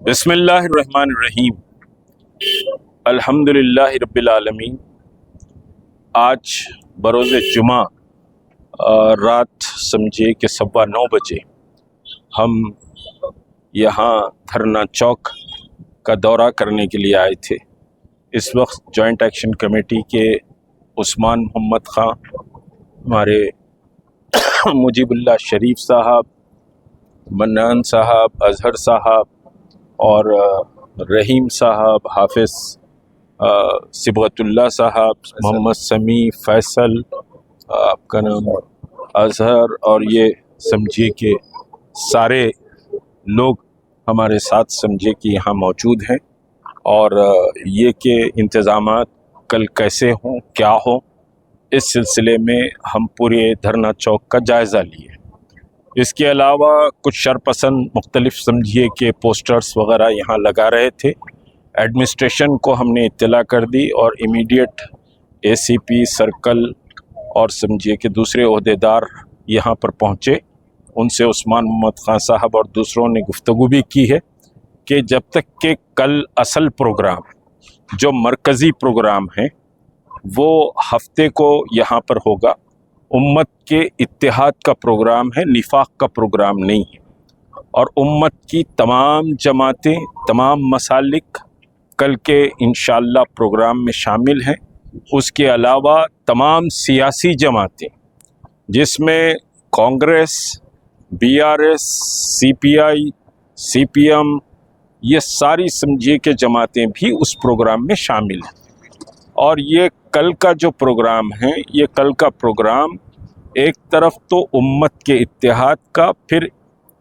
بسم اللہ الرحمن الرحیم، الحمدللہ رب العالمین۔ آج بروز جمعہ رات سمجھے کہ 9:15 بجے ہم یہاں دھرنا چوک کا دورہ کرنے کے لیے آئے تھے۔ اس وقت جوائنٹ ایکشن کمیٹی کے عثمان محمد خان، ہمارے مجیب اللہ شریف صاحب، منان صاحب، اظہر صاحب اور رحیم صاحب، حافظ صبغت اللہ صاحب، محمد سمیع، فیصل، آپ کا نام اظہر، اور یہ سمجھیے کہ سارے لوگ ہمارے ساتھ سمجھے کہ یہاں موجود ہیں، اور یہ کہ انتظامات کل کیسے ہوں، کیا ہوں، اس سلسلے میں ہم پورے دھرنا چوک کا جائزہ لیے۔ اس کے علاوہ کچھ شرپسند مختلف سمجھیے کہ پوسٹرز وغیرہ یہاں لگا رہے تھے۔ ایڈمنسٹریشن کو ہم نے اطلاع کر دی اور امیڈیٹ اے سی پی سرکل اور سمجھیے کہ دوسرے عہدیدار یہاں پر پہنچے۔ ان سے عثمان محمد خان صاحب اور دوسروں نے گفتگو بھی کی ہے کہ جب تک کہ کل اصل پروگرام جو مرکزی پروگرام ہیں وہ ہفتے کو یہاں پر ہوگا، امت کے اتحاد کا پروگرام ہے، نفاق کا پروگرام نہیں ہے، اور امت کی تمام جماعتیں، تمام مسالک کل کے انشاءاللہ پروگرام میں شامل ہیں۔ اس کے علاوہ تمام سیاسی جماعتیں جس میں Congress, B R S, C P I, C P M, یہ ساری سمجھیے کہ جماعتیں بھی اس پروگرام میں شامل ہیں۔ اور یہ کل کا جو پروگرام ہے، یہ کل کا پروگرام ایک طرف تو امت کے اتحاد کا، پھر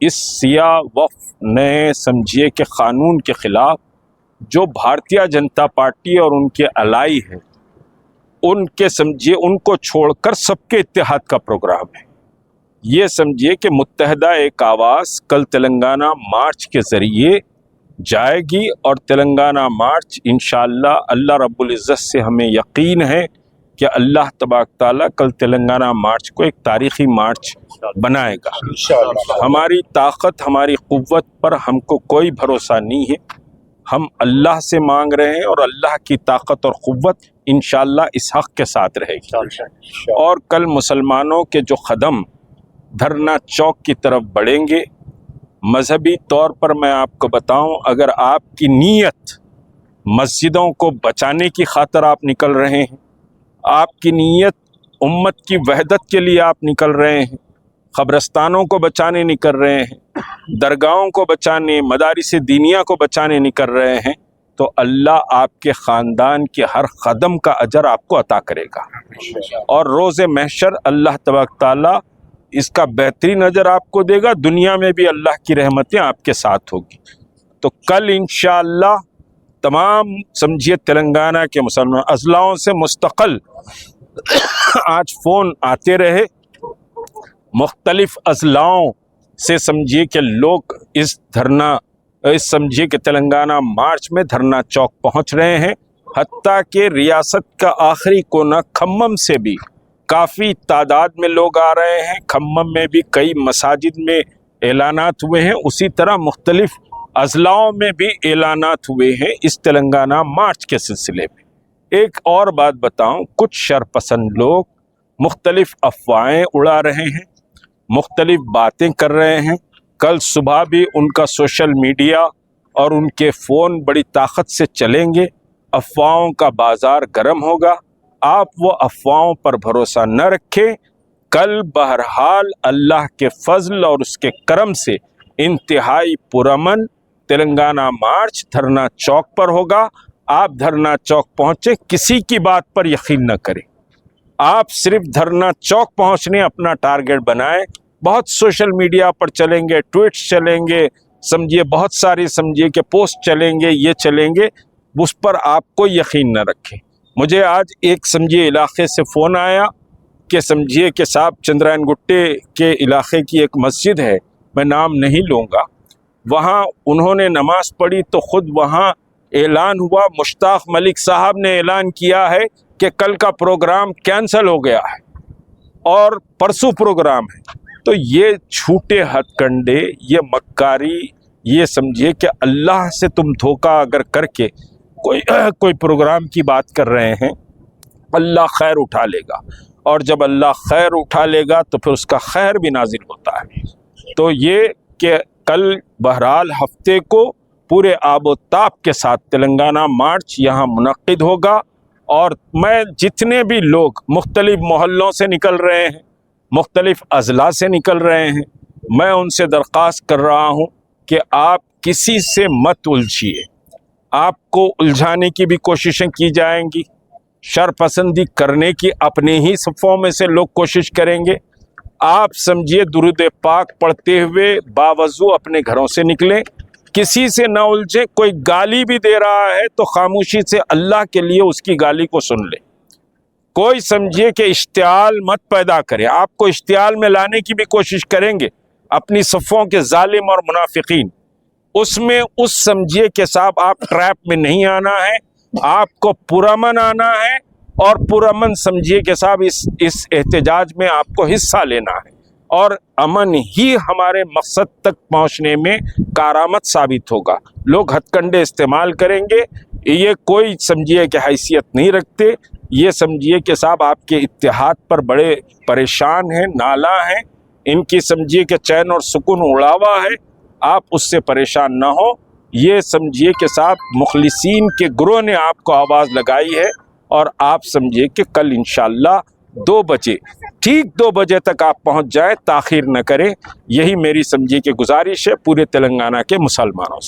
اس سیاہ وقف نئے سمجھیے کہ قانون کے خلاف جو بھارتیہ جنتا پارٹی اور ان کے الائی ہیں، ان کے سمجھیے ان کو چھوڑ کر سب کے اتحاد کا پروگرام ہے۔ یہ سمجھیے کہ متحدہ ایک آواز کل تلنگانہ مارچ کے ذریعے جائے گی، اور تلنگانہ مارچ انشاءاللہ اللہ رب العزت سے ہمیں یقین ہے کہ اللہ تبارک تعالیٰ کل تلنگانہ مارچ کو ایک تاریخی مارچ بنائے گا۔ ہماری طاقت، ہماری قوت پر ہم کو کوئی بھروسہ نہیں ہے، ہم اللہ سے مانگ رہے ہیں، اور اللہ کی طاقت اور قوت انشاءاللہ اس حق کے ساتھ رہے گی۔ اور کل مسلمانوں کے جو قدم دھرنا چوک کی طرف بڑھیں گے، مذہبی طور پر میں آپ کو بتاؤں، اگر آپ کی نیت مسجدوں کو بچانے کی خاطر آپ نکل رہے ہیں، آپ کی نیت امت کی وحدت کے لیے آپ نکل رہے ہیں، قبرستانوں کو بچانے نکل رہے ہیں، درگاہوں کو بچانے، مدارس دینیہ کو بچانے نکل رہے ہیں، تو اللہ آپ کے خاندان کے ہر قدم کا اجر آپ کو عطا کرے گا، اور روز محشر اللہ تبارک تعالیٰ اس کا بہترین اجر آپ کو دے گا، دنیا میں بھی اللہ کی رحمتیں آپ کے ساتھ ہوگی۔ تو کل انشاءاللہ تمام سمجھیے تلنگانہ کے مسلمان اضلاعوں سے مستقل آج فون آتے رہے، مختلف اضلاعوں سے سمجھیے کہ لوگ اس سمجھیے کہ تلنگانہ مارچ میں دھرنا چوک پہنچ رہے ہیں، حتیٰ کہ ریاست کا آخری کونا کھمم سے بھی کافی تعداد میں لوگ آ رہے ہیں۔ کھمم میں بھی کئی مساجد میں اعلانات ہوئے ہیں، اسی طرح مختلف اضلاعوں میں بھی اعلانات ہوئے ہیں اس تلنگانہ مارچ کے سلسلے میں۔ ایک اور بات بتاؤں، کچھ شرپسند لوگ مختلف افواہیں اڑا رہے ہیں، مختلف باتیں کر رہے ہیں۔ کل صبح بھی ان کا سوشل میڈیا اور ان کے فون بڑی طاقت سے چلیں گے، افواہوں کا بازار گرم ہوگا۔ آپ وہ افواہوں پر بھروسہ نہ رکھیں، کل بہرحال اللہ کے فضل اور اس کے کرم سے انتہائی پرامن تلنگانہ مارچ دھرنا چوک پر ہوگا۔ آپ دھرنا چوک پہنچے، کسی کی بات پر یقین نہ کریں، آپ صرف دھرنا چوک پہنچنے اپنا ٹارگٹ بنائیں۔ بہت سوشل میڈیا پر چلیں گے، ٹویٹس چلیں گے، سمجھیے بہت ساری سمجھیے کہ پوسٹ چلیں گے، یہ چلیں گے، اس پر آپ کو یقین نہ رکھیں۔ مجھے آج ایک سمجھیے علاقے سے فون آیا کہ سمجھیے کہ صاحب چندرائن گٹے کے علاقے کی ایک مسجد ہے، میں نام نہیں لوں گا، وہاں انہوں نے نماز پڑھی تو خود وہاں اعلان ہوا، مشتاق ملک صاحب نے اعلان کیا ہے کہ کل کا پروگرام کینسل ہو گیا ہے اور پرسوں پروگرام ہے۔ تو یہ جھوٹے ہتھ کنڈے، یہ مکاری، یہ سمجھیے کہ اللہ سے تم دھوکہ اگر کر کے کوئی پروگرام کی بات کر رہے ہیں، اللہ خیر اٹھا لے گا، اور جب اللہ خیر اٹھا لے گا تو پھر اس کا خیر بھی نازل ہوتا ہے۔ تو یہ کہ کل بہرحال ہفتے کو پورے آب و تاب کے ساتھ تلنگانہ مارچ یہاں منعقد ہوگا، اور میں جتنے بھی لوگ مختلف محلوں سے نکل رہے ہیں، مختلف اضلاع سے نکل رہے ہیں، میں ان سے درخواست کر رہا ہوں کہ آپ کسی سے مت الجھیے۔ آپ کو الجھانے کی بھی کوششیں کی جائیں گی، شر پسندی کرنے کی اپنے ہی صفوں میں سے لوگ کوشش کریں گے۔ آپ سمجھیے درود پاک پڑھتے ہوئے باوضو اپنے گھروں سے نکلیں، کسی سے نہ الجھیں۔ کوئی گالی بھی دے رہا ہے تو خاموشی سے اللہ کے لیے اس کی گالی کو سن لیں۔ کوئی سمجھیے کہ اشتعال مت پیدا کرے۔ آپ کو اشتعال میں لانے کی بھی کوشش کریں گے اپنی صفوں کے ظالم اور منافقین، اس سمجھیے کہ صاحب آپ ٹریپ میں نہیں آنا ہے، آپ کو پرامن آنا ہے، اور پرامن سمجھیے کہ صاحب اس احتجاج میں آپ کو حصہ لینا ہے، اور امن ہی ہمارے مقصد تک پہنچنے میں کارآمد ثابت ہوگا۔ لوگ ہتھ کنڈے استعمال کریں گے، یہ کوئی سمجھیے کہ حیثیت نہیں رکھتے، یہ سمجھیے کہ صاحب آپ کے اتحاد پر بڑے پریشان ہیں، نالاں ہیں، ان کی سمجھیے کہ چین اور سکون اڑا ہوا ہے، آپ اس سے پریشان نہ ہو۔ یہ سمجھیے کہ صاحب مخلصین کے گروہ نے آپ کو آواز لگائی ہے، اور آپ سمجھیے کہ کل انشاءاللہ 2 بجے ٹھیک 2 بجے تک آپ پہنچ جائیں، تاخیر نہ کریں۔ یہی میری سمجھیے کہ گزارش ہے پورے تلنگانہ کے مسلمانوں سے۔